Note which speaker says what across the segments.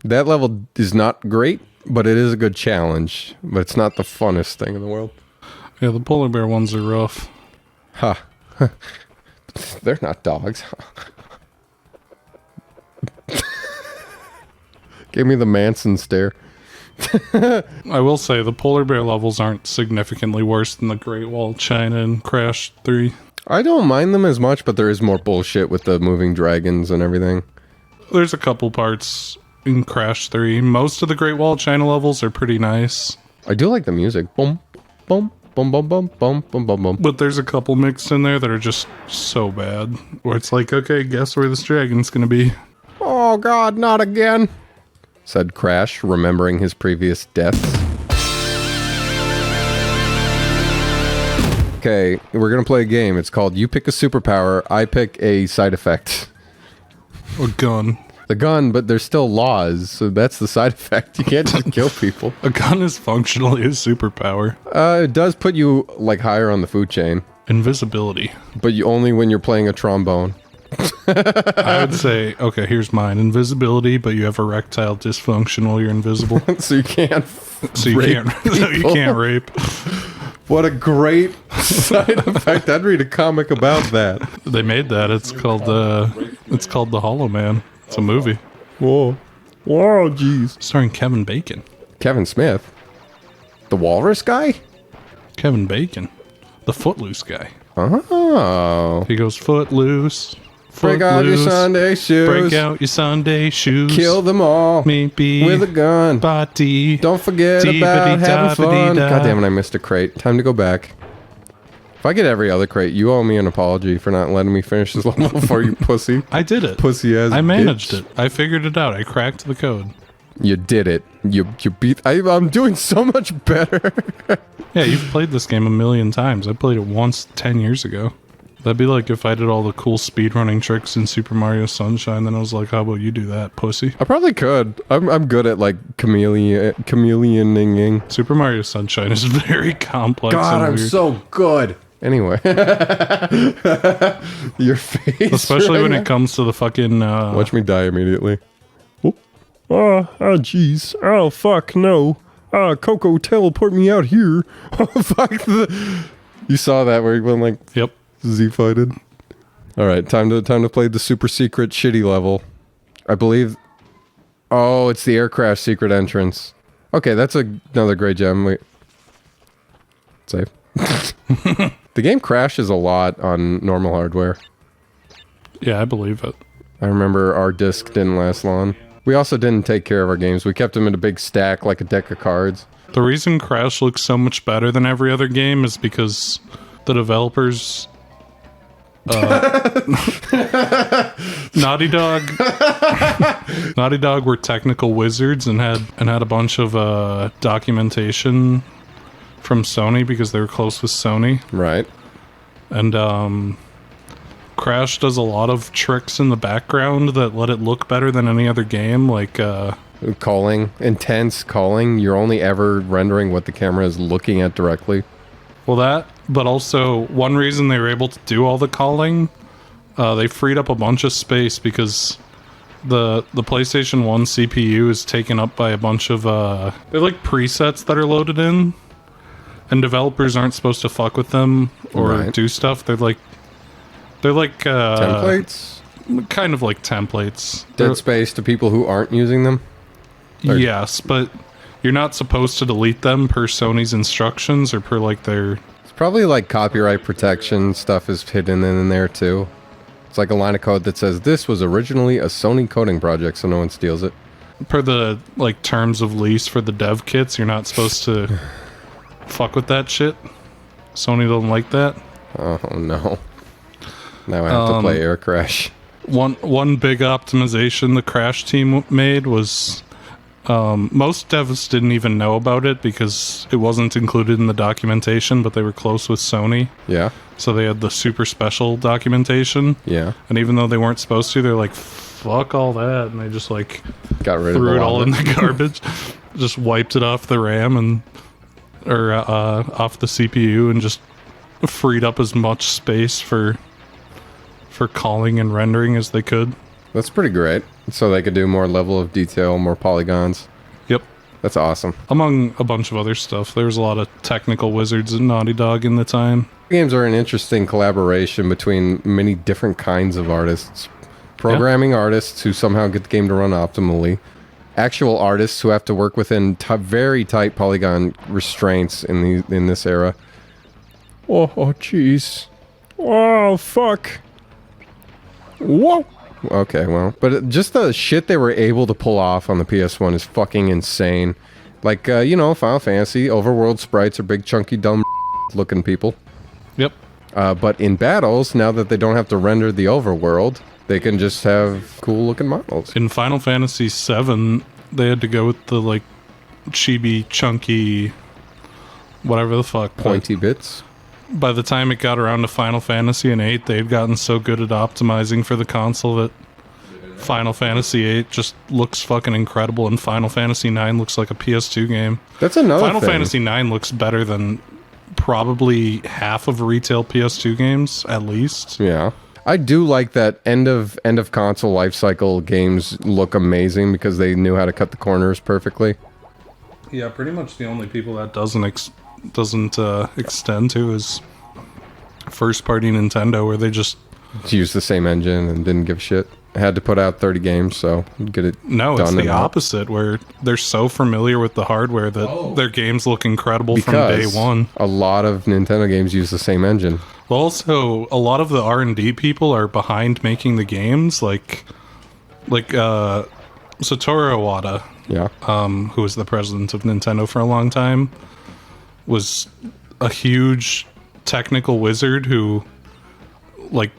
Speaker 1: That level is not great, but it is a good challenge. But it's not the funnest thing in the world.
Speaker 2: Yeah, the polar bear ones are rough.
Speaker 1: Huh. They're not dogs. Give me the Manson stare.
Speaker 2: I will say the polar bear levels aren't significantly worse than the Great Wall of China and Crash 3.
Speaker 1: I don't mind them as much, but there is more bullshit with the moving dragons and everything.
Speaker 2: There's a couple parts in Crash 3. Most of the Great Wall of China levels are pretty nice.
Speaker 1: I do like the music. Boom, boom, boom, boom, boom, boom, boom, boom, boom.
Speaker 2: But there's a couple mixed in there that are just so bad. Where it's like, okay, guess where this dragon's gonna be.
Speaker 1: Oh god, not again, said Crash, remembering his previous deaths. Okay, we're gonna play a game. It's called You Pick a Superpower, I Pick a Side Effect.
Speaker 2: A gun.
Speaker 1: The gun, but there's still laws, so that's the side effect. You can't just kill people.
Speaker 2: A gun is functionally a superpower.
Speaker 1: It does put you, like, higher on the food chain.
Speaker 2: Invisibility.
Speaker 1: But you only when you're playing a trombone.
Speaker 2: I would say, okay, here's mine. Invisibility, but you have erectile dysfunction while you're invisible.
Speaker 1: So you can't
Speaker 2: So you can't rape.
Speaker 1: What a great side effect. I'd read a comic about that.
Speaker 2: They made that. It's called The Hollow Man. It's a movie.
Speaker 1: Whoa. Whoa, jeez.
Speaker 2: Starring Kevin Bacon.
Speaker 1: Kevin Smith? The walrus guy?
Speaker 2: Kevin Bacon. The Footloose guy.
Speaker 1: Oh.
Speaker 2: He goes, Footloose.
Speaker 1: Break out your Sunday shoes.
Speaker 2: Break out your Sunday shoes.
Speaker 1: Kill them all.
Speaker 2: Maybe.
Speaker 1: With a gun.
Speaker 2: Body.
Speaker 1: Don't forget about having fun. God damn it, I missed a crate. Time to go back. If I get every other crate, you owe me an apology for not letting me finish this level before, you pussy.
Speaker 2: I did it.
Speaker 1: Pussy ass
Speaker 2: I managed
Speaker 1: bitch.
Speaker 2: it. I figured it out. I cracked the code.
Speaker 1: You did it. You beat... I'm doing so much better.
Speaker 2: Yeah, you've played this game a million times. I played it once 10 years ago. That'd be like if I did all the cool speedrunning tricks in Super Mario Sunshine, then I was like, how about you do that, pussy?
Speaker 1: I probably could. I'm good at, like, chameleoning.
Speaker 2: Super Mario Sunshine is very complex.
Speaker 1: God, I'm
Speaker 2: weird.
Speaker 1: so good. Anyway. Your face.
Speaker 2: Especially when it comes to the fucking...
Speaker 1: Watch me die immediately. Oh, jeez. Oh, fuck, no. Coco, teleport me out here. Oh, fuck. You saw that where he went like...
Speaker 2: Yep.
Speaker 1: Z-fighted. Alright, time to play the super secret shitty level. I believe... Oh, it's the aircraft secret entrance. Okay, that's another great gem. Wait. Save. The game crashes a lot on normal hardware.
Speaker 2: Yeah, I believe it.
Speaker 1: I remember our disc didn't last long. We also didn't take care of our games. We kept them in a big stack like a deck of cards.
Speaker 2: The reason Crash looks so much better than every other game is because the developers... Naughty Dog were technical wizards and had a bunch of documentation from Sony because they were close with Sony.
Speaker 1: Right.
Speaker 2: And Crash does a lot of tricks in the background that let it look better than any other game, like
Speaker 1: calling, intense calling. You're only ever rendering what the camera is looking at directly.
Speaker 2: Well, that, but also one reason they were able to do all the calling, they freed up a bunch of space because the PlayStation 1 CPU is taken up by a bunch of they're like presets that are loaded in, and developers aren't supposed to fuck with them or do stuff. They're like
Speaker 1: templates,
Speaker 2: kind of like templates.
Speaker 1: Dead space to people who aren't using them.
Speaker 2: Yes, but you're not supposed to delete them per Sony's instructions or per like their...
Speaker 1: It's probably like copyright protection stuff is hidden in there too. It's like a line of code that says this was originally a Sony coding project, so no one steals it. Per
Speaker 2: the like terms of lease for the dev kits, you're not supposed to fuck with that shit. Sony don't like that.
Speaker 1: Oh no. Now I have to play Air Crash.
Speaker 2: One big optimization the Crash team made was... most devs didn't even know about it because it wasn't included in the documentation, but they were close with Sony.
Speaker 1: Yeah.
Speaker 2: So they had the super special documentation.
Speaker 1: Yeah.
Speaker 2: And even though they weren't supposed to, they're like, fuck all that. And they just like
Speaker 1: got rid
Speaker 2: threw
Speaker 1: of
Speaker 2: it all in the garbage. Just wiped it off the RAM or off the CPU and just freed up as much space for calling and rendering as they could.
Speaker 1: That's pretty great. So they could do more level of detail, more polygons.
Speaker 2: Yep.
Speaker 1: That's awesome.
Speaker 2: Among a bunch of other stuff. There was a lot of technical wizards at Naughty Dog in the time.
Speaker 1: Games are an interesting collaboration between many different kinds of artists. Programming artists who somehow get the game to run optimally. Actual artists who have to work within very tight polygon restraints in this era. Oh, jeez. Oh, fuck. Whoa. Okay, well, but just the shit they were able to pull off on the PS1 is fucking insane. Like, Final Fantasy, overworld sprites are big, chunky, dumb looking people.
Speaker 2: Yep.
Speaker 1: But in battles, now that they don't have to render the overworld, they can just have cool looking models.
Speaker 2: In Final Fantasy VII, they had to go with the, like, chibi, chunky, whatever the fuck.
Speaker 1: Pointy bits.
Speaker 2: By the time it got around to Final Fantasy and VIII, they'd gotten so good at optimizing for the console that Final Fantasy VIII just looks fucking incredible, and Final Fantasy IX looks like a PS2 game.
Speaker 1: That's another
Speaker 2: Final
Speaker 1: thing.
Speaker 2: Fantasy IX looks better than probably half of retail PS2 games, at least.
Speaker 1: Yeah. I do like that end of console life cycle games look amazing because they knew how to cut the corners perfectly.
Speaker 2: Yeah, pretty much the only people that doesn't extend to is first party Nintendo, where they just
Speaker 1: Used the same engine and didn't give a shit. Had to put out 30 games, so get it
Speaker 2: no,
Speaker 1: done.
Speaker 2: it's the
Speaker 1: and out.
Speaker 2: opposite, where they're so familiar with the hardware that their games look incredible from day
Speaker 1: Because
Speaker 2: one.
Speaker 1: a lot of Nintendo games use the same engine.
Speaker 2: Well, also, a lot of the R&D people are behind making the games, like Satoru Iwata,
Speaker 1: Yeah.
Speaker 2: who was the president of Nintendo for a long time, was a huge technical wizard who, like,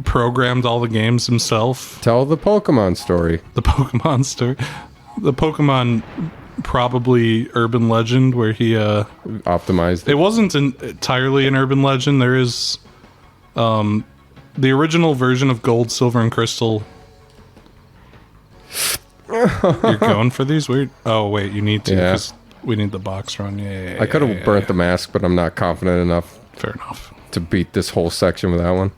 Speaker 2: programmed all the games himself.
Speaker 1: Tell the Pokemon story.
Speaker 2: The Pokemon story. The Pokemon probably urban legend where he
Speaker 1: Optimized.
Speaker 2: it wasn't entirely an urban legend. There is the original version of Gold, Silver, and Crystal. You're going for these weird? Oh wait, you need to,
Speaker 1: Yeah.
Speaker 2: because we need the box run. Yeah,
Speaker 1: I could have burnt the mask, but I'm not confident enough
Speaker 2: Fair enough.
Speaker 1: to beat this whole section with that one.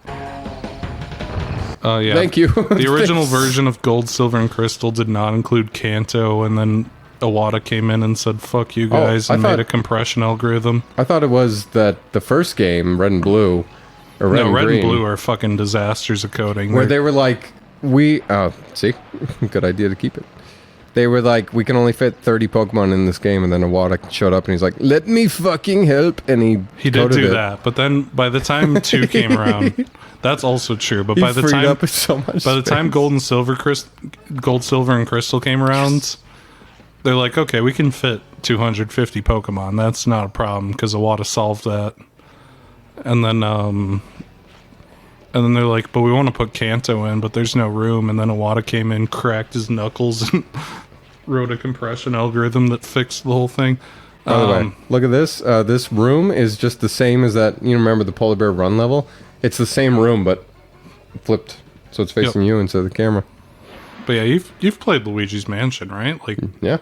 Speaker 2: Yeah.
Speaker 1: Thank you.
Speaker 2: The original
Speaker 1: Thanks.
Speaker 2: version of Gold, Silver, and Crystal did not include Kanto, and then Iwata came in and said, fuck you guys,
Speaker 1: I
Speaker 2: and
Speaker 1: thought-
Speaker 2: made a compression algorithm.
Speaker 1: I thought it was that the first game, Red and Blue, or Red
Speaker 2: No,
Speaker 1: and
Speaker 2: Red
Speaker 1: Green,
Speaker 2: and Blue are fucking disasters at coding.
Speaker 1: where they were like, see, good idea to keep it. They were like, we can only fit 30 Pokemon in this game, and then Iwata showed up and he's like, let me fucking help, and
Speaker 2: He did
Speaker 1: coded
Speaker 2: do
Speaker 1: it.
Speaker 2: that, but then by the time 2 came around, that's also true. But
Speaker 1: He
Speaker 2: by the
Speaker 1: freed
Speaker 2: time
Speaker 1: up so much
Speaker 2: by the time
Speaker 1: space.
Speaker 2: Gold, Silver, and Crystal came around, they're like, okay, we can fit 250 Pokemon. That's not a problem because Iwata solved that. And then they're like, but we want to put Kanto in, but there's no room. And then Iwata came in, cracked his knuckles, and wrote a compression algorithm that fixed the whole thing.
Speaker 1: By the way, look at this. This room is just the same as that. You remember the Polar Bear Run level? It's the same room, but flipped, so it's facing you instead of the camera.
Speaker 2: But yeah, you've played Luigi's Mansion, right? Like,
Speaker 1: Yeah.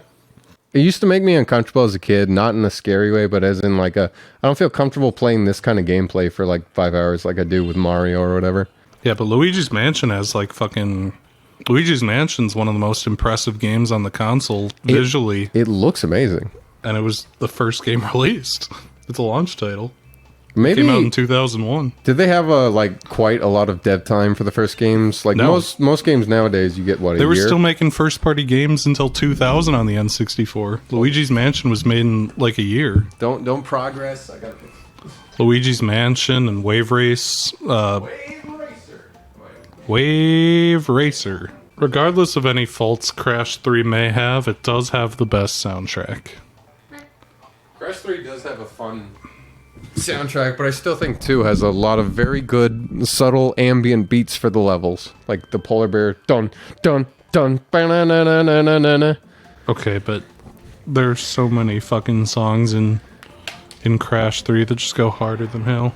Speaker 1: It used to make me uncomfortable as a kid, not in a scary way, but as in like I don't feel comfortable playing this kind of gameplay for like 5 hours like I do with Mario or whatever.
Speaker 2: yeah, but Luigi's Mansion has like fucking. Luigi's Mansion's one of the most impressive games on the console visually,
Speaker 1: It looks amazing.
Speaker 2: and it was the first game released. It's a launch title.
Speaker 1: Maybe
Speaker 2: Came out in 2001.
Speaker 1: did they have quite a lot of dev time for the first games? Like
Speaker 2: No.
Speaker 1: most games nowadays, you get what, a
Speaker 2: They were
Speaker 1: year?
Speaker 2: still making first-party games until 2000 on the N64. Luigi's Mansion was made in like a year.
Speaker 1: Don't progress. I got
Speaker 2: Luigi's Mansion and Wave Race. Wave Racer. Regardless of any faults Crash 3 may have, it does have the best soundtrack.
Speaker 1: Crash 3 does have a fun soundtrack, but I still think 2 has a lot of very good, subtle ambient beats for the levels. Like the polar bear, dun, dun, dun, ba-na-na-na-na-na-na.
Speaker 2: Okay, but there's so many fucking songs in Crash 3 that just go harder than hell.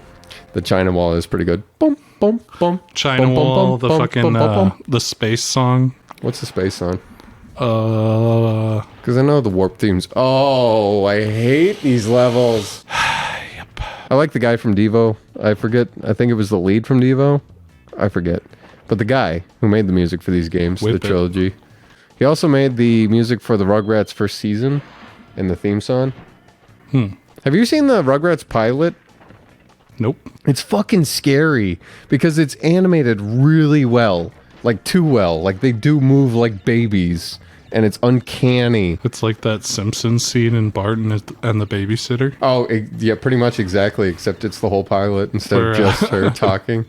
Speaker 1: The China Wall is pretty good. Boom, boom, boom.
Speaker 2: China
Speaker 1: Boom, boom,
Speaker 2: Wall,
Speaker 1: boom,
Speaker 2: the
Speaker 1: boom,
Speaker 2: fucking,
Speaker 1: boom, boom, boom.
Speaker 2: the space song.
Speaker 1: What's the space song?
Speaker 2: Yep.
Speaker 1: Because I know the warp themes. Oh, I hate these levels. I like the guy from Devo. I forget. I think it was the lead from Devo. I forget. But the guy who made the music for these games,
Speaker 2: Whip
Speaker 1: the
Speaker 2: it.
Speaker 1: trilogy, he also made the music for the Rugrats first season and the theme song. Have you seen the Rugrats pilot?
Speaker 2: Nope.
Speaker 1: It's fucking scary because it's animated really well. Like, too well. Like, they do move like babies. And it's uncanny.
Speaker 2: It's like that Simpsons scene in Barton and the babysitter.
Speaker 1: Oh, yeah, pretty much exactly. Except it's the whole pilot instead of just her talking.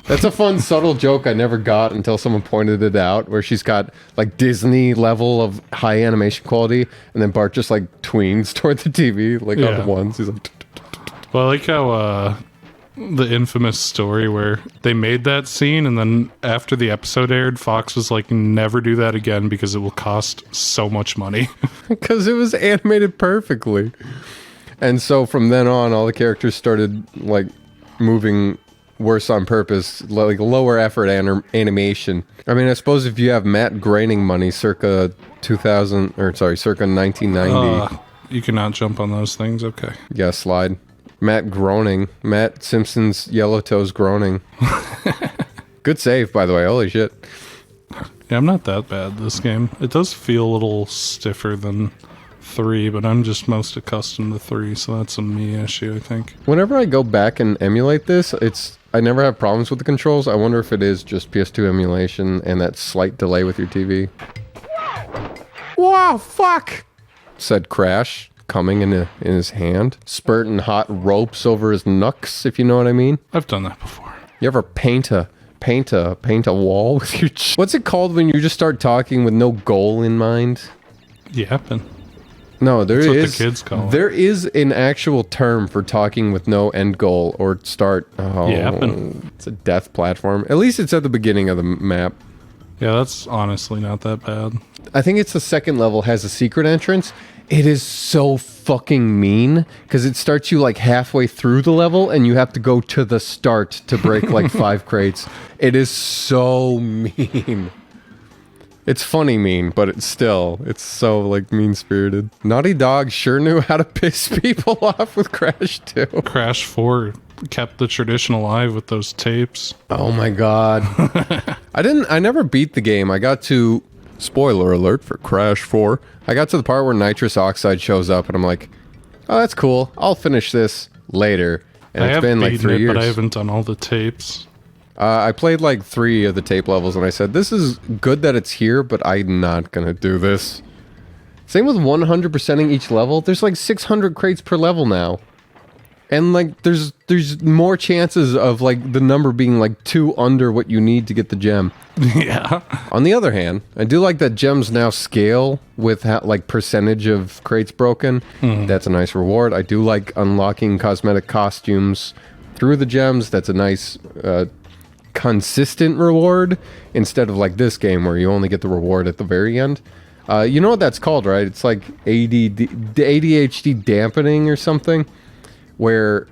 Speaker 1: That's a fun, subtle joke I never got until someone pointed it out, where she's got, like, Disney level of high animation quality, and then Bart just, like, tweens toward the TV, like, on the ones. He's like...
Speaker 2: Well, I like how the infamous story where they made that scene, and then after the episode aired, Fox was like, never do that again because it will cost so much money.
Speaker 1: Because it was animated perfectly. And so from then on, all the characters started, like, moving worse on purpose, like lower effort animation. I mean, I suppose if you have Matt Groening money circa 1990.
Speaker 2: You cannot jump on those things. Okay.
Speaker 1: Yeah, slide. Matt Groening. Matt Simpson's Yellow Toes Groening. Good save, by the way. Holy shit.
Speaker 2: Yeah, I'm not that bad this game. It does feel a little stiffer than 3, but I'm just most accustomed to 3, so that's a me issue, I think.
Speaker 1: Whenever I go back and emulate this, I never have problems with the controls. I wonder if it is just PS2 emulation and that slight delay with your TV. Wow, fuck! Said Crash, coming in his hand, spurting hot ropes over his knucks, if you know what I mean.
Speaker 2: I've done that before.
Speaker 1: You ever paint a wall with your... What's it called when you just start talking with no goal in mind?
Speaker 2: Yapping.
Speaker 1: No,
Speaker 2: That's what the kids call it.
Speaker 1: There is an actual term for talking with no end goal or start. Oh,
Speaker 2: Yapping.
Speaker 1: It's a death platform. At least it's at the beginning of the map.
Speaker 2: Yeah, that's honestly not that bad.
Speaker 1: I think it's the second level has a secret entrance. It is so fucking mean because it starts you like halfway through the level and you have to go to the start to break like 5 crates. It is so mean. It's funny mean, but it's so like mean-spirited. Naughty Dog sure knew how to piss people off with Crash 2.
Speaker 2: Crash 4 kept the tradition alive with those tapes.
Speaker 1: Oh my god. I never beat the game. I got to, spoiler alert for Crash 4, I got to the part where nitrous oxide shows up and I'm like, oh, that's cool. I'll finish this later. And
Speaker 2: I
Speaker 1: it's
Speaker 2: have
Speaker 1: been like 3 years.
Speaker 2: But I haven't done all the tapes.
Speaker 1: I played like 3 of the tape levels and I said, this is good that it's here, but I'm not going to do this. Same with 100%ing each level. There's like 600 crates per level now. And like there's more chances of like the number being like 2 under what you need to get the gem.
Speaker 2: Yeah.
Speaker 1: On the other hand, I do like that gems now scale with like percentage of crates broken. That's a nice reward. I do like unlocking cosmetic costumes through the gems. That's a nice consistent reward instead of like this game where you only get the reward at the very end. You know what that's called, right? It's like ADHD dampening or something, where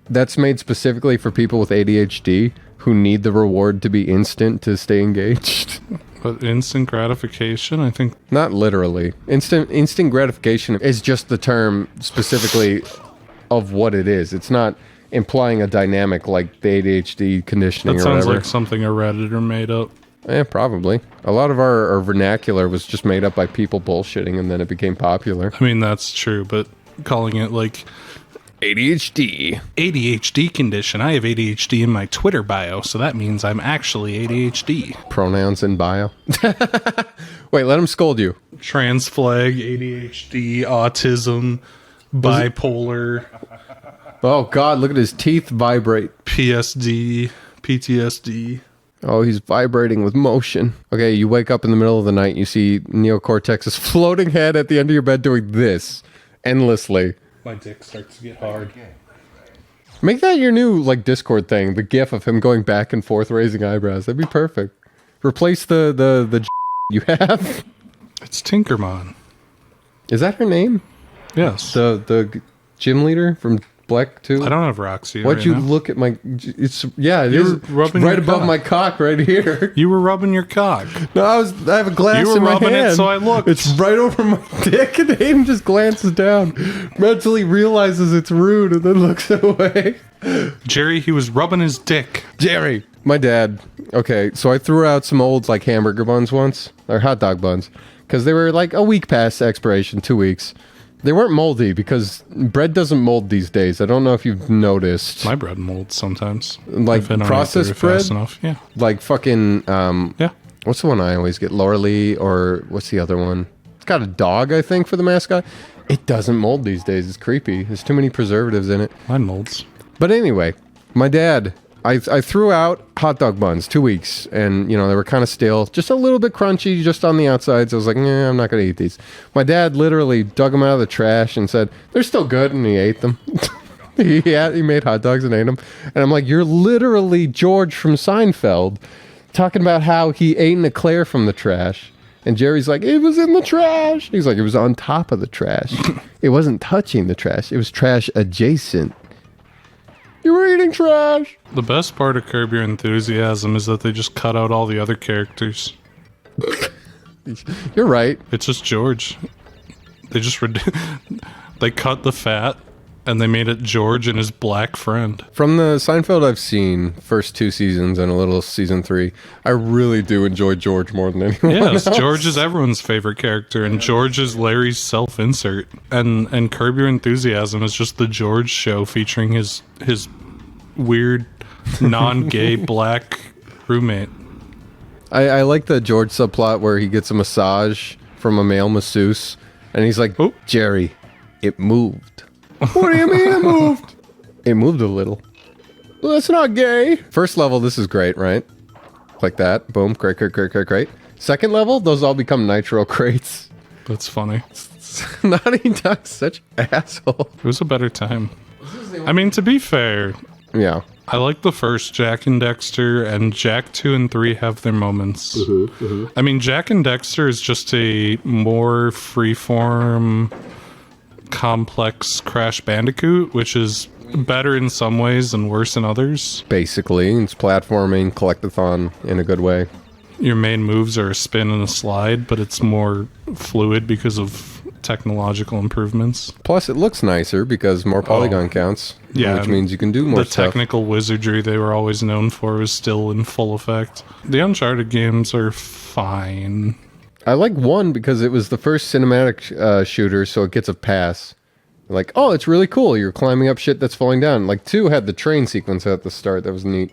Speaker 1: that's made specifically for people with ADHD who need the reward to be instant to stay engaged.
Speaker 2: But instant gratification, I think.
Speaker 1: Not literally. Instant gratification is just the term specifically of what it is. It's not implying a dynamic like the ADHD conditioning
Speaker 2: That
Speaker 1: or
Speaker 2: sounds
Speaker 1: whatever.
Speaker 2: like something a Redditor made up.
Speaker 1: Yeah, probably. A lot of our vernacular was just made up by people bullshitting and then it became popular.
Speaker 2: I mean, that's true, but calling it like ADHD condition. I have ADHD in my Twitter bio, so that means I'm actually ADHD.
Speaker 1: Pronouns in bio. Wait, let him scold you.
Speaker 2: Trans flag, ADHD, autism, bipolar,
Speaker 1: Oh, God, look at his teeth vibrate.
Speaker 2: PSD, PTSD.
Speaker 1: Oh, he's vibrating with motion. Okay, you wake up in the middle of the night, you see Neocortex's floating head at the end of your bed doing this endlessly.
Speaker 2: My dick starts to get hard.
Speaker 1: Make that your new, like, Discord thing, the gif of him going back and forth raising eyebrows. That'd be perfect. Replace the you have.
Speaker 2: It's Tinkermon.
Speaker 1: Is that her name?
Speaker 2: Yes.
Speaker 1: The gym leader from Black 2?
Speaker 2: I don't have Roxy.
Speaker 1: Why'd
Speaker 2: right
Speaker 1: you
Speaker 2: now.
Speaker 1: look at my... It's yeah, it
Speaker 2: You
Speaker 1: is
Speaker 2: were rubbing
Speaker 1: right
Speaker 2: your
Speaker 1: above
Speaker 2: cock.
Speaker 1: my cock right here.
Speaker 2: You were rubbing your cock.
Speaker 1: No, I have a glass
Speaker 2: You were
Speaker 1: in my
Speaker 2: rubbing it,
Speaker 1: hand.
Speaker 2: so I looked.
Speaker 1: It's right over my dick, and Aidan just glances down, mentally realizes it's rude, and then looks away.
Speaker 2: Jerry, he was rubbing his dick.
Speaker 1: Jerry, My dad. Okay, so I threw out some old like hamburger buns once, or hot dog buns, because they were like a week past expiration, 2 weeks. They weren't moldy because bread doesn't mold these days. I don't know if you've noticed.
Speaker 2: My bread molds sometimes.
Speaker 1: Like
Speaker 2: if I don't
Speaker 1: processed
Speaker 2: eat through it fast
Speaker 1: bread?
Speaker 2: enough. Yeah.
Speaker 1: Like fucking
Speaker 2: Yeah.
Speaker 1: what's the one I always get? Lauralee, or what's the other one? It's got a dog, I think, for the mascot. It doesn't mold these days. It's creepy. There's too many preservatives in it.
Speaker 2: Mine molds.
Speaker 1: But anyway, my dad, I threw out hot dog buns 2 weeks, and you know they were kind of stale, just a little bit crunchy, just on the outside. So I was like, nah, I'm not gonna eat these. My dad literally dug them out of the trash and said they're still good, and he ate them. he made hot dogs and ate them, and I'm like, you're literally George from Seinfeld, talking about how he ate an eclair from the trash. And Jerry's like, it was in the trash. He's like, it was on top of the trash. It wasn't touching the trash. It was trash adjacent. You were eating trash.
Speaker 2: The best part of Curb Your Enthusiasm is that they just cut out all the other characters.
Speaker 1: You're right.
Speaker 2: It's just George. They just they cut the fat and they made it George and his black friend.
Speaker 1: From the Seinfeld I've seen, first 2 seasons and a little season 3, I really do enjoy George more than anyone
Speaker 2: Yes,
Speaker 1: else.
Speaker 2: George is everyone's favorite character, and George is Larry's self-insert. And Curb Your Enthusiasm is just the George show featuring his weird, non-gay black roommate.
Speaker 1: I like the George subplot where he gets a massage from a male masseuse, and he's like,
Speaker 2: Oh.
Speaker 1: Jerry, it moved. What do you mean it moved? It moved a little. Well, that's not gay. First level, this is great, right? Like that. Boom. Great. Second level, those all become nitro crates.
Speaker 2: That's funny.
Speaker 1: Naughty Dog's such asshole.
Speaker 2: It was a better time. I mean, to be fair,
Speaker 1: Yeah.
Speaker 2: I like the first Jak and Dexter, and Jak 2 and 3 have their moments. I mean, Jak and Dexter is just a more freeform, complex Crash Bandicoot, which is better in some ways and worse in others.
Speaker 1: Basically, it's platforming, collectathon in a good way.
Speaker 2: Your main moves are a spin and a slide, but it's more fluid because of technological improvements.
Speaker 1: Plus, it looks nicer because more polygon counts,
Speaker 2: Yeah,
Speaker 1: which means you can do more
Speaker 2: The
Speaker 1: stuff.
Speaker 2: technical wizardry they were always known for is still in full effect. The Uncharted games are fine.
Speaker 1: I like 1 because it was the first cinematic shooter, so it gets a pass. Like, oh, it's really cool. You're climbing up shit that's falling down. Like 2 had the train sequence at the start. That was neat.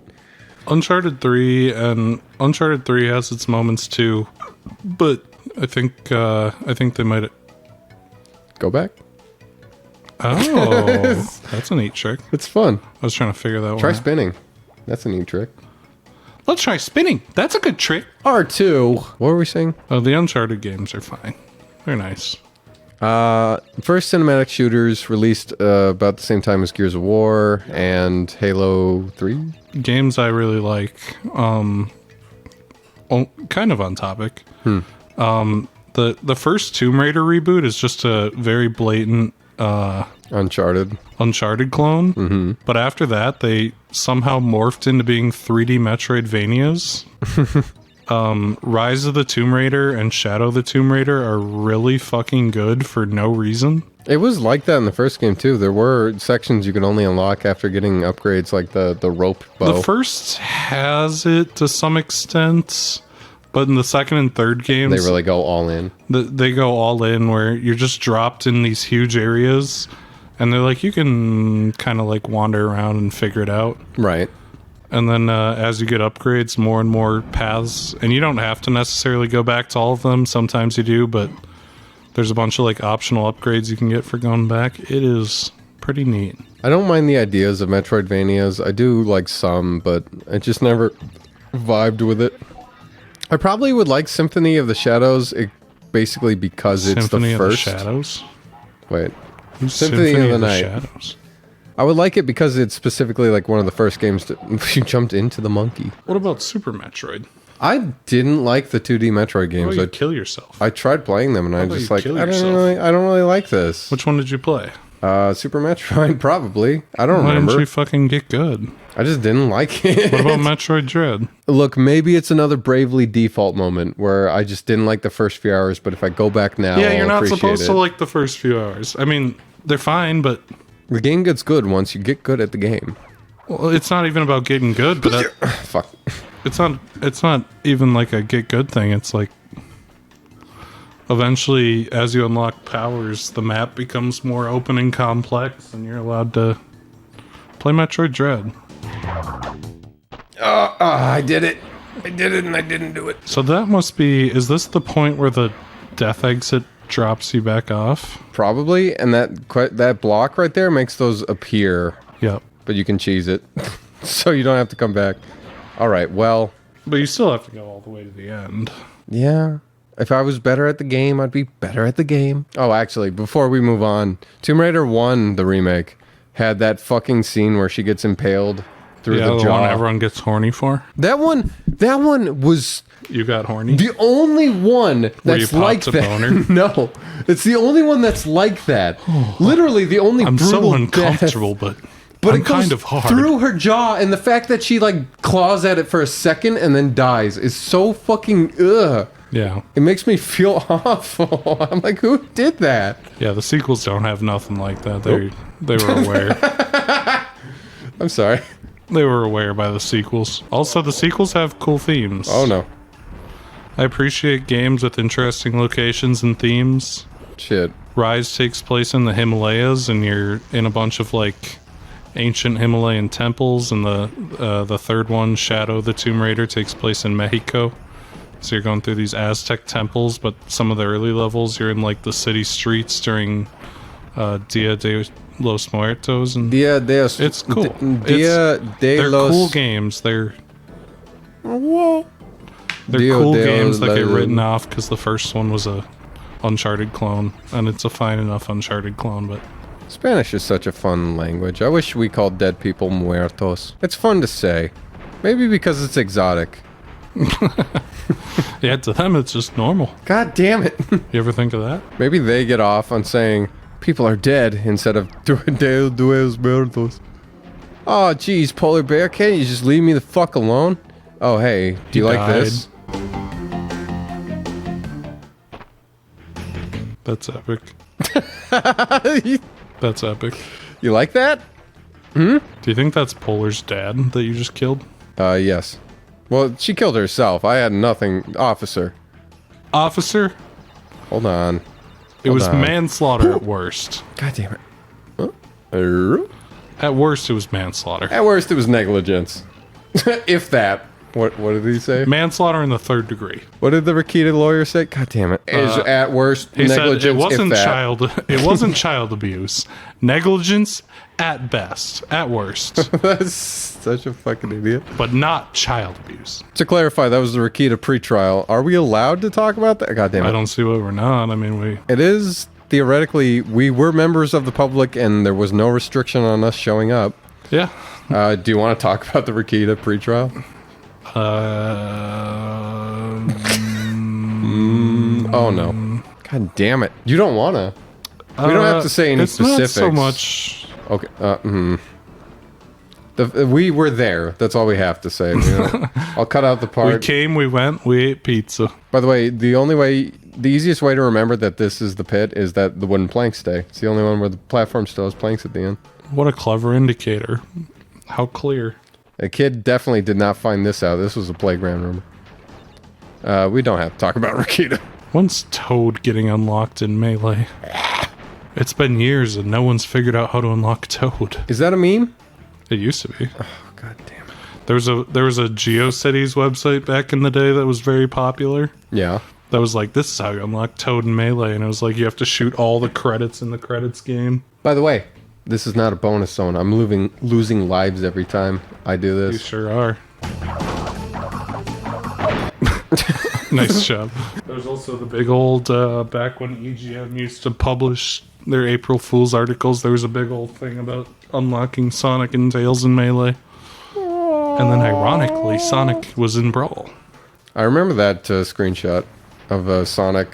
Speaker 2: Uncharted 3 has its moments too, but I think they might.
Speaker 1: Go back.
Speaker 2: Oh, that's a neat trick.
Speaker 1: It's fun.
Speaker 2: I was trying to figure that
Speaker 1: Try
Speaker 2: one out.
Speaker 1: spinning. That's a neat trick.
Speaker 2: Let's try spinning. That's a good trick.
Speaker 1: R2. What were we saying?
Speaker 2: Oh, the Uncharted games are fine. They're nice.
Speaker 1: First cinematic shooters released about the same time as Gears of War and Halo 3.
Speaker 2: Games I really like. Kind of on topic. The first Tomb Raider reboot is just a very blatant
Speaker 1: Uncharted.
Speaker 2: clone. But after that, they somehow morphed into being 3D Metroidvanias. Rise of the Tomb Raider and Shadow of the Tomb Raider are really fucking good for no reason.
Speaker 1: It was like that in the first game too. There were sections you could only unlock after getting upgrades like the rope bow.
Speaker 2: The first has it to some extent, but in the second and third games,
Speaker 1: They really go all in.
Speaker 2: they go all in where you're just dropped in these huge areas, and they're like, you can kind of like wander around and figure it out.
Speaker 1: Right.
Speaker 2: And then as you get upgrades, more and more paths, and you don't have to necessarily go back to all of them. Sometimes you do, but there's a bunch of like optional upgrades you can get for going back. It is pretty neat.
Speaker 1: I don't mind the ideas of Metroidvanias. I do like some, but I just never vibed with it. I probably would like Symphony of the Shadows, basically because it's
Speaker 2: Symphony
Speaker 1: the first.
Speaker 2: of the Shadows.
Speaker 1: Wait.
Speaker 2: Who's
Speaker 1: Symphony of the Night.
Speaker 2: Shadows?
Speaker 1: I would like it because it's specifically like one of the first games that you jumped into the monkey.
Speaker 2: What about Super Metroid?
Speaker 1: I didn't like the 2D Metroid
Speaker 2: How
Speaker 1: games.
Speaker 2: about you kill yourself?
Speaker 1: I tried playing them and I
Speaker 2: about
Speaker 1: just
Speaker 2: you
Speaker 1: like
Speaker 2: kill
Speaker 1: I don't
Speaker 2: yourself?
Speaker 1: really like this.
Speaker 2: Which one did you play?
Speaker 1: Super Metroid probably. I don't
Speaker 2: Why
Speaker 1: remember.
Speaker 2: didn't you fucking get good?
Speaker 1: I just didn't like it.
Speaker 2: What about Metroid Dread?
Speaker 1: Look, maybe it's another Bravely Default moment where I just didn't like the first few hours, but if I go back now,
Speaker 2: Yeah,
Speaker 1: I'll
Speaker 2: you're not
Speaker 1: appreciate
Speaker 2: supposed
Speaker 1: it.
Speaker 2: to like the first few hours. I mean, they're fine, but
Speaker 1: The game gets good once you get good at the game.
Speaker 2: Well, it's not even about getting good, but
Speaker 1: Fuck.
Speaker 2: it's not even like a get good thing. It's like eventually, as you unlock powers, the map becomes more open and complex, and you're allowed to play Metroid Dread.
Speaker 1: I did it. I did it, and I didn't do it.
Speaker 2: So that must be... Is this the point where the death exit drops you back off?
Speaker 1: Probably, and that block right there makes those appear.
Speaker 2: Yep.
Speaker 1: But you can cheese it, so you don't have to come back. All right, well...
Speaker 2: But you still have to go all the way to the end.
Speaker 1: Yeah. If I was better at the game, I'd be better at the game. Oh, actually, before we move on, Tomb Raider 1, the remake, had that fucking scene where she gets impaled through the jaw.
Speaker 2: One everyone gets horny for.
Speaker 1: That one was
Speaker 2: You got horny?
Speaker 1: the only one that's like
Speaker 2: a
Speaker 1: that.
Speaker 2: boner?
Speaker 1: No, it's the only one that's like that. Literally, the only
Speaker 2: I'm so
Speaker 1: brutal
Speaker 2: uncomfortable,
Speaker 1: death.
Speaker 2: but
Speaker 1: it goes
Speaker 2: kind of hard.
Speaker 1: through her jaw, and the fact that she like claws at it for a second and then dies is so fucking ugh.
Speaker 2: Yeah.
Speaker 1: It makes me feel awful. I'm like, who did that?
Speaker 2: Yeah, the sequels don't have nothing like that. They were aware.
Speaker 1: I'm sorry.
Speaker 2: They were aware by the sequels. Also, the sequels have cool themes.
Speaker 1: Oh no.
Speaker 2: I appreciate games with interesting locations and themes.
Speaker 1: Shit.
Speaker 2: Rise takes place in the Himalayas, and you're in a bunch of like ancient Himalayan temples, and the third one, Shadow the Tomb Raider, takes place in Mexico. So you're going through these Aztec temples, but some of the early levels you're in like the city streets during Dia de los Muertos, and it's cool. They're cool games. They're cool games that get written off because the first one was a Uncharted clone, and it's a fine enough Uncharted clone, but
Speaker 1: Spanish is such a fun language. I wish we called dead people muertos. It's fun to say. Maybe because it's exotic.
Speaker 2: yeah, to them it's just normal.
Speaker 1: God damn it.
Speaker 2: You ever think of that?
Speaker 1: Maybe they get off on saying people are dead instead of de los muertos. Oh, geez, polar bear, can't you just leave me the fuck alone? Oh, hey, do you like this?
Speaker 2: That's epic. That's epic.
Speaker 1: You like that?
Speaker 2: Do you think that's Polar's dad that you just killed?
Speaker 1: Yes. Well, she killed herself. I had nothing. Officer.
Speaker 2: Officer?
Speaker 1: Hold on.
Speaker 2: It was manslaughter at worst.
Speaker 1: God damn it.
Speaker 2: At worst, it was manslaughter.
Speaker 1: At worst, it was negligence. If that. What did he say?
Speaker 2: Manslaughter in the third degree.
Speaker 1: What did the Rakita lawyer say? God damn it. Is at worst
Speaker 2: He
Speaker 1: negligence
Speaker 2: said it wasn't
Speaker 1: if that.
Speaker 2: it wasn't child abuse. Negligence at best. At worst.
Speaker 1: That's such a fucking idiot.
Speaker 2: But not child abuse.
Speaker 1: To clarify, that was the Rakita pretrial. Are we allowed to talk about that? God damn it.
Speaker 2: I don't see why we're not. I mean,
Speaker 1: It is theoretically, we were members of the public and there was no restriction on us showing up.
Speaker 2: Yeah.
Speaker 1: Do you want to talk about the Rakita pretrial? Oh no. God damn it. You don't want to. We don't have to say any specifics.
Speaker 2: Not so much.
Speaker 1: Okay. We were there. That's all we have to say. You know? I'll cut out the part.
Speaker 2: We came, we went, we ate pizza.
Speaker 1: By the way, the easiest way to remember that this is the pit is that the wooden planks stay. It's the only one where the platform still has planks at the end.
Speaker 2: What a clever indicator. How clear.
Speaker 1: A kid definitely did not find this out. This was a playground rumor. We don't have to talk about Rakita.
Speaker 2: When's Toad getting unlocked in Melee? It's been years and no one's figured out how to unlock Toad.
Speaker 1: Is that a meme?
Speaker 2: It used to be.
Speaker 1: Oh, god damn it.
Speaker 2: There was a GeoCities website back in the day that was very popular.
Speaker 1: Yeah.
Speaker 2: That was like, this is how you unlock Toad in Melee, and it was like you have to shoot all the credits in the credits game.
Speaker 1: By the way, this is not a bonus zone. I'm losing lives every time I do this.
Speaker 2: You sure are. Nice job. There's also the big old, back when EGM used to publish their April Fool's articles, there was a big old thing about unlocking Sonic and Tails in Melee. And then ironically, Sonic was in Brawl.
Speaker 1: I remember that screenshot of Sonic,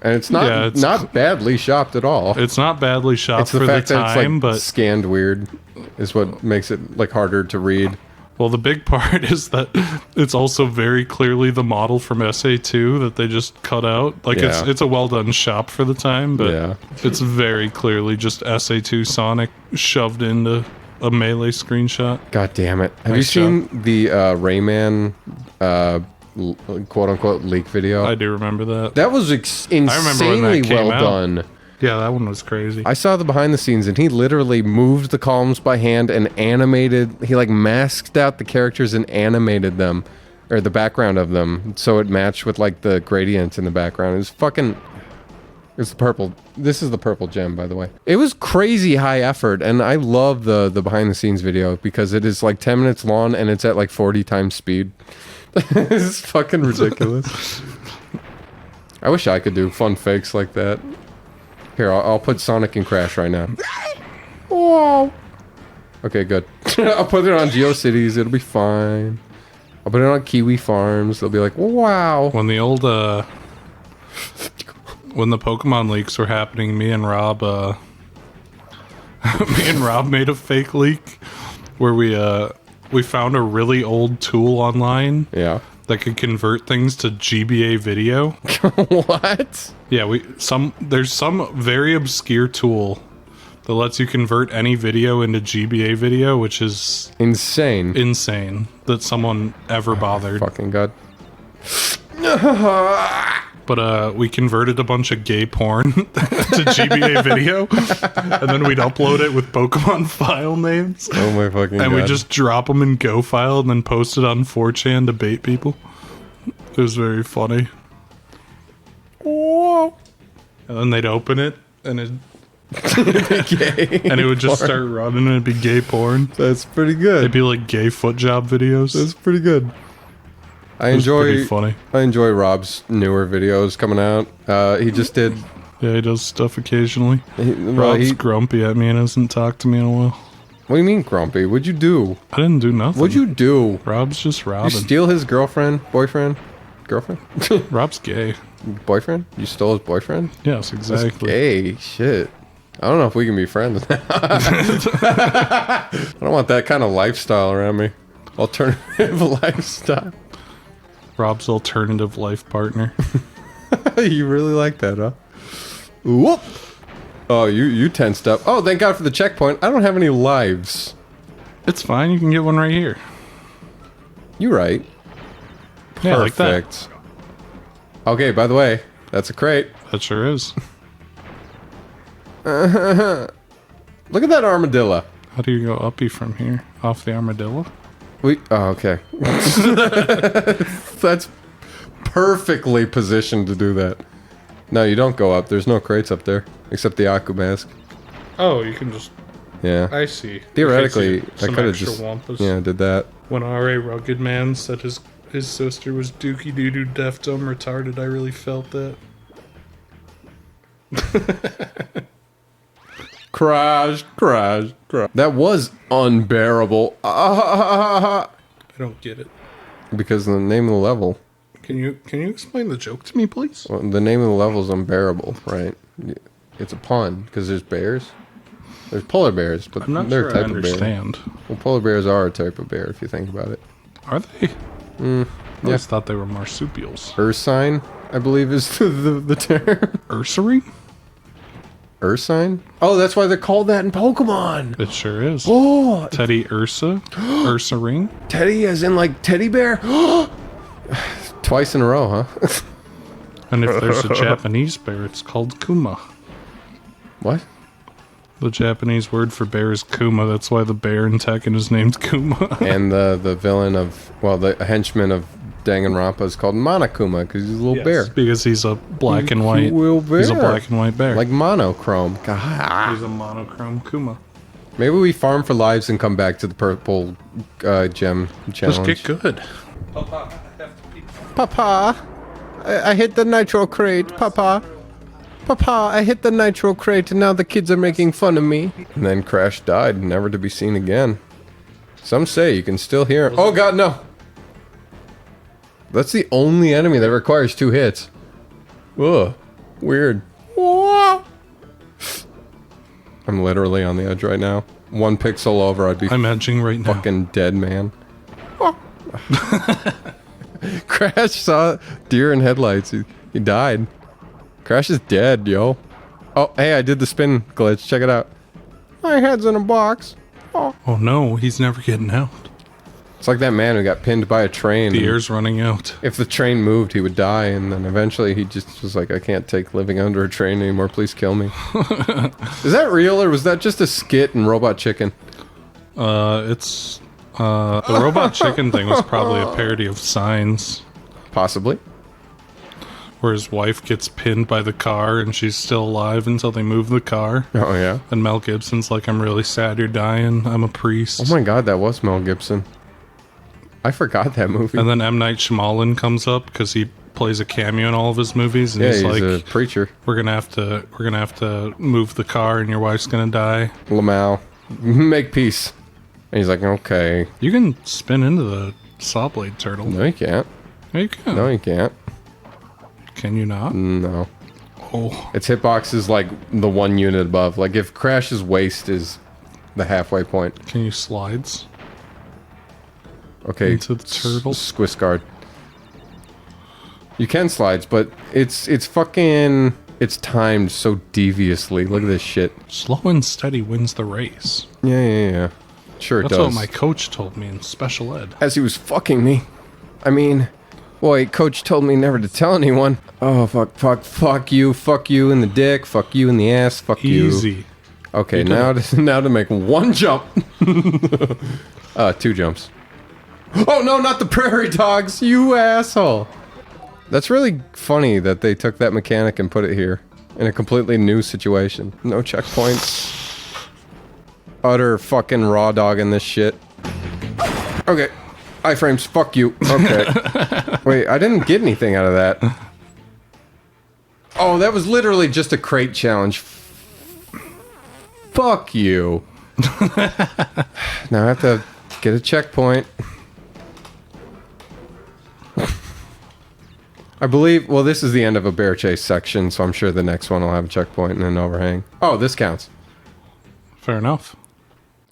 Speaker 1: and it's not not badly shopped at all.
Speaker 2: It's not badly shopped
Speaker 1: it's the
Speaker 2: for
Speaker 1: fact
Speaker 2: the time,
Speaker 1: that it's like
Speaker 2: but
Speaker 1: scanned weird is what makes it like harder to read.
Speaker 2: Well, the big part is that it's also very clearly the model from SA2 that they just cut out. Like, it's a well-done shop for the time, but it's very clearly just SA2 Sonic shoved into a melee screenshot.
Speaker 1: God damn it. Have
Speaker 2: Nice
Speaker 1: you seen the Rayman quote unquote leak video?
Speaker 2: I do remember that.
Speaker 1: That was insanely
Speaker 2: came
Speaker 1: well
Speaker 2: out.
Speaker 1: done.
Speaker 2: Yeah, that one was crazy.
Speaker 1: I saw the behind the scenes and he literally moved the columns by hand and animated, he like masked out the characters and animated them, or the background of them, so it matched with like the gradients in the background. It was fucking, it's the purple, this is the purple gem, by the way. It was crazy high effort, and I love the behind the scenes video because it is like 10 minutes long and it's at like 40 times speed. It's fucking ridiculous. I wish I could do fun fakes like that. Here, I'll put Sonic and Crash right now. Whoa. Okay, good. I'll put it on GeoCities. It'll be fine. I'll put it on Kiwi Farms. They'll be like, wow.
Speaker 2: When the old, when the Pokemon leaks were happening, me and Rob made a fake leak where we found a really old tool online.
Speaker 1: Yeah.
Speaker 2: That could convert things to GBA video.
Speaker 1: What?
Speaker 2: Yeah, there's some very obscure tool that lets you convert any video into GBA video, which is that someone ever bothered.
Speaker 1: Fucking god.
Speaker 2: But we converted a bunch of gay porn to GBA video, and then we'd upload it with Pokemon file names.
Speaker 1: Oh my fucking god.
Speaker 2: And we just drop them in Go file and then post it on 4chan to bait people. It was very funny.
Speaker 1: Whoa.
Speaker 2: And then they'd open it, and it
Speaker 1: Gay
Speaker 2: and it would just
Speaker 1: porn.
Speaker 2: start running, and it'd be gay porn.
Speaker 1: That's pretty good.
Speaker 2: It'd be like gay foot job videos.
Speaker 1: That's pretty good. I
Speaker 2: It was
Speaker 1: enjoy
Speaker 2: pretty funny.
Speaker 1: I enjoy Rob's newer videos coming out. He just did.
Speaker 2: Yeah, he does stuff occasionally.
Speaker 1: Well,
Speaker 2: Rob's grumpy at me and hasn't talked to me in a while.
Speaker 1: what do you mean grumpy? What'd you do?
Speaker 2: I didn't do nothing.
Speaker 1: What'd you do?
Speaker 2: Rob's just
Speaker 1: You
Speaker 2: Robin.
Speaker 1: steal his girlfriend, boyfriend, girlfriend,
Speaker 2: Rob's gay.
Speaker 1: boyfriend? You stole his boyfriend?
Speaker 2: Yes,
Speaker 1: That's
Speaker 2: exactly.
Speaker 1: gay shit. I don't know if we can be friends now. I don't want that kind of lifestyle around me. Alternative lifestyle.
Speaker 2: Rob's alternative life partner.
Speaker 1: You really like that, huh? Whoop! Oh, you tensed up. Oh, thank God for the checkpoint. I don't have any lives.
Speaker 2: It's fine. You can get one right here.
Speaker 1: You right.
Speaker 2: Yeah, like that.
Speaker 1: Perfect. Okay, by the way, that's a crate.
Speaker 2: That sure is.
Speaker 1: Look at that armadillo.
Speaker 2: How do you go uppy from here? Off the armadillo?
Speaker 1: Oh, okay. That's perfectly positioned to do that. No, you don't go up. There's no crates up there. Except the Aku mask.
Speaker 2: Oh, you can just...
Speaker 1: Yeah.
Speaker 2: I see.
Speaker 1: Theoretically, I
Speaker 2: Some
Speaker 1: could have
Speaker 2: extra
Speaker 1: just...
Speaker 2: wampus.
Speaker 1: Yeah, did that.
Speaker 2: When R.A. Rugged Man said his sister was dookie doo-doo deaf dumb retarded, I really felt that.
Speaker 1: Crash. That was unbearable.
Speaker 2: I don't get it.
Speaker 1: Because of the name of the level.
Speaker 2: Can you explain the joke to me, please?
Speaker 1: Well, the name of the level is unbearable, right? It's a pun, because there's bears. There's polar bears, but
Speaker 2: I'm not
Speaker 1: they're
Speaker 2: sure
Speaker 1: a
Speaker 2: I
Speaker 1: type of bear.
Speaker 2: understand.
Speaker 1: Well, polar bears are a type of bear, if you think about it.
Speaker 2: Are they? I always thought they were marsupials.
Speaker 1: Ursine, I believe, is the term.
Speaker 2: Ursaring?
Speaker 1: Ursine? Oh, that's why they're called that in Pokemon.
Speaker 2: It sure is.
Speaker 1: Oh,
Speaker 2: Teddy Ursa? Ursaring?
Speaker 1: Teddy as in like teddy bear? Twice in a row, huh?
Speaker 2: And if there's a Japanese bear, it's called Kuma.
Speaker 1: What?
Speaker 2: The Japanese word for bear is Kuma. That's why the bear in Tekken is named Kuma.
Speaker 1: And the villain of, well, the henchman of Danganronpa is called Monokuma because he's a little bear.
Speaker 2: Because he's a black and white. He's a black and white bear.
Speaker 1: Like monochrome. God.
Speaker 2: He's a monochrome Kuma.
Speaker 1: Maybe we farm for lives and come back to the purple gem challenge.
Speaker 2: Just get good.
Speaker 1: Papa, I hit the nitro crate. Papa, I hit the nitro crate and now the kids are making fun of me. And then Crash died, never to be seen again. Some say you can still hear him. Oh God, no. That's the only enemy that requires 2 hits. Ugh, weird. I'm literally on the edge right now. 1 pixel over, I'd be
Speaker 2: I'm edging right now.
Speaker 1: fucking dead, man. Crash saw deer in headlights. He died. Crash is dead, yo. Oh, hey, I did the spin glitch. Check it out. My head's in a box.
Speaker 2: Oh no, he's never getting out.
Speaker 1: It's like that man who got pinned by a train.
Speaker 2: The air's running out.
Speaker 1: If the train moved, he would die, and then eventually he just was like, I can't take living under a train anymore, please kill me. Is that real, or was that just a skit in Robot Chicken?
Speaker 2: The Robot Chicken thing was probably a parody of Signs.
Speaker 1: Possibly.
Speaker 2: Where his wife gets pinned by the car and she's still alive until they move the car.
Speaker 1: Oh, yeah?
Speaker 2: And Mel Gibson's like, I'm really sad you're dying. I'm a priest.
Speaker 1: Oh my god, that was Mel Gibson. I forgot that movie.
Speaker 2: And then M. Night Shyamalan comes up because he plays a cameo in all of his movies. And
Speaker 1: yeah,
Speaker 2: he's
Speaker 1: he's
Speaker 2: like,
Speaker 1: a preacher.
Speaker 2: we're gonna have to move the car and your wife's gonna die.
Speaker 1: Lamau, make peace. And he's like, okay.
Speaker 2: You can spin into the saw blade turtle.
Speaker 1: No, you can't.
Speaker 2: Yeah, you can.
Speaker 1: No, you can't.
Speaker 2: Can you not?
Speaker 1: No.
Speaker 2: Oh.
Speaker 1: Its hitbox is like the one unit above. Like if Crash's waist is the halfway point.
Speaker 2: Can you slides?
Speaker 1: Okay.
Speaker 2: Into the turtle?
Speaker 1: Squish guard. You can slides, but it's fucking... It's timed so deviously. Look at this shit.
Speaker 2: Slow and steady wins the race.
Speaker 1: Yeah. Sure it
Speaker 2: That's
Speaker 1: does.
Speaker 2: what my coach told me in special ed.
Speaker 1: As he was fucking me. I mean... Boy, coach told me never to tell anyone. Oh, fuck you in the dick, fuck you in the ass, fuck you.
Speaker 2: Easy.
Speaker 1: Okay, now to make one jump. 2 jumps. Oh no, not the prairie dogs, you asshole. That's really funny that they took that mechanic and put it here. In a completely new situation. No checkpoints. Utter fucking raw dog in this shit. Okay. Iframes, fuck you. Okay. Wait, I didn't get anything out of that. Oh, that was literally just a crate challenge. Fuck you. Now I have to get a checkpoint. I believe, well, this is the end of a bear chase section, so I'm sure the next one will have a checkpoint and an overhang. Oh, this counts.
Speaker 2: Fair enough.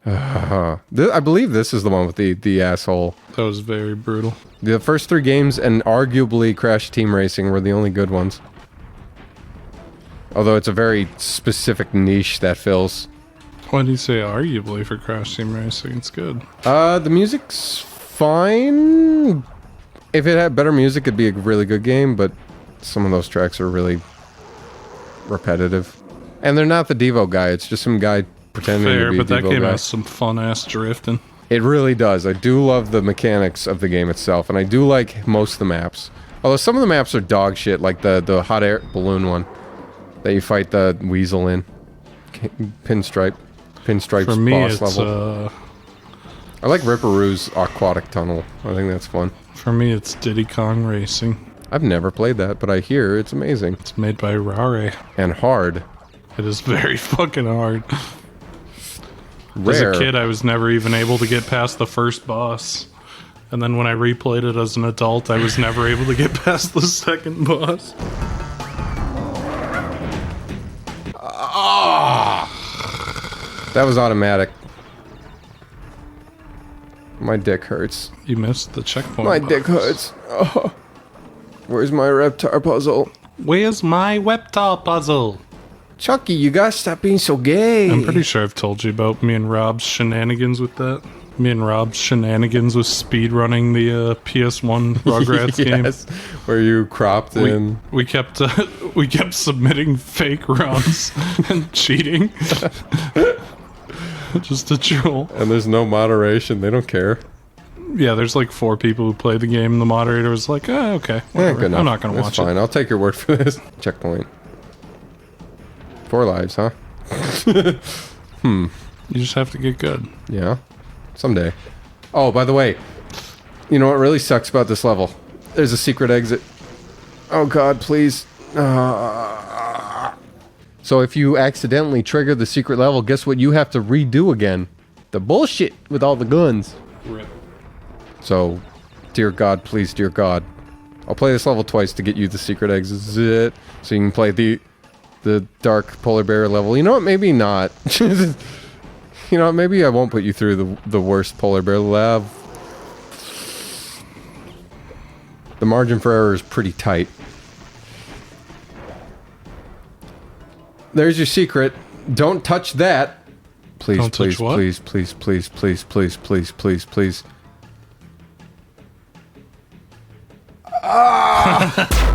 Speaker 1: I believe this is the one with the asshole.
Speaker 2: That was very brutal.
Speaker 1: The first 3 games and arguably Crash Team Racing were the only good ones. Although it's a very specific niche that fills.
Speaker 2: Why do you say arguably for Crash Team Racing? It's good.
Speaker 1: The music's fine. If it had better music, it'd be a really good game, but some of those tracks are really repetitive. And they're not the Devo guy, it's just some guy pretending to be a Devo guy.
Speaker 2: But that game has some fun-ass drifting.
Speaker 1: It really does. I do love the mechanics of the game itself, and I do like most of the maps. Although some of the maps are dog shit, like the hot air balloon one that you fight the weasel in. Pinstripe's
Speaker 2: For me,
Speaker 1: boss
Speaker 2: it's,
Speaker 1: level. I like Ripperoo's aquatic tunnel. I think that's fun.
Speaker 2: For me, it's Diddy Kong Racing.
Speaker 1: I've never played that, but I hear it's amazing.
Speaker 2: It's made by Rare.
Speaker 1: And hard.
Speaker 2: It is very fucking hard.
Speaker 1: Rare.
Speaker 2: As a kid, I was never even able to get past the first boss. And then when I replayed it as an adult, I was never able to get past the second boss.
Speaker 1: That was automatic. My dick hurts.
Speaker 2: You missed the checkpoint.
Speaker 1: My
Speaker 2: box.
Speaker 1: dick hurts. Oh. Where's my Reptar puzzle?
Speaker 2: Where's my Reptar puzzle?
Speaker 1: Chucky, you gotta stop being so gay.
Speaker 2: I'm pretty sure I've told you about me and Rob's shenanigans with that. Me and Rob's shenanigans with speedrunning the PS1 Rugrats game.
Speaker 1: Yes, where you cropped in.
Speaker 2: We kept submitting fake runs and cheating. Just to troll.
Speaker 1: And there's no moderation. They don't care.
Speaker 2: Yeah, there's like 4 people who play the game. And the moderator was like, oh, okay, whatever.
Speaker 1: Good enough.
Speaker 2: I'm not going to watch
Speaker 1: That's fine.
Speaker 2: it.
Speaker 1: I'll take your word for this. Checkpoint. 4 lives, huh?
Speaker 2: You just have to get good.
Speaker 1: Yeah. Someday. Oh, by the way, you know what really sucks about this level? There's a secret exit. Oh god, please. So if you accidentally trigger the secret level, guess what you have to redo again? The bullshit with all the guns.
Speaker 2: Rip.
Speaker 1: So, dear god, please, dear god. I'll play this level twice to get you the secret exit, so you can play the dark polar bear level. You know what? Maybe not. You know, maybe I won't put you through the worst polar bear level. The margin for error is pretty tight. There's your secret. Don't touch that. Please,
Speaker 2: Don't touch
Speaker 1: please,
Speaker 2: what?
Speaker 1: please, please, please, please, please, please, please, please. Ah!